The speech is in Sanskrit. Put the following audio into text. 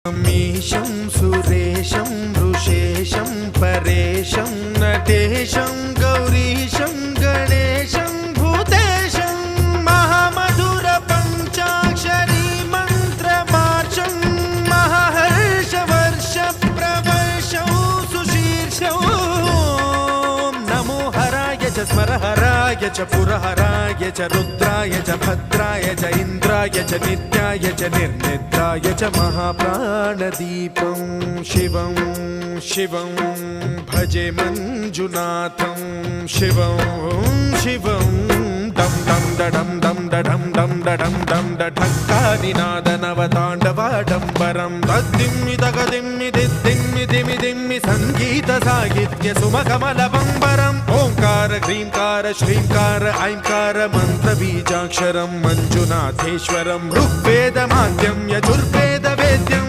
मीशं सुरेशं वृषेशं परेशं नटेशं गौरीशं गणेशं भूतेशं महामधुर पञ्चाक्षरी मन्त्रमार्चं महाहर्षवर्ष प्रवर्षौ सुशीर्षौ नमो हराय च स्मरहराय च पुरहराय च रुद्राय च भद्राय च इन्द्राय च नित्याय च निर्निद्राय च महाप्राणदीपं शिवं शिवं भजे मञ्जुनाथं शिवं शिवं डं डं डडं डं डडं डं डडं डं डढक्कानिनादनवताण्डवाडम्बरं तद्दिम्मि तगदिम्मि दिद्दिम्मि दिमि दिम्मि सङ्गीतसाहित्य सुमकमलबम्बरम् ओङ्कार ह्रीङ्कार श्रीङ्कार ऐङ्कार मन्त्रबीजाक्षरं मञ्जुनाथेश्वरं ऋग्वेदमाद्यं यजुर्वेदवेद्यं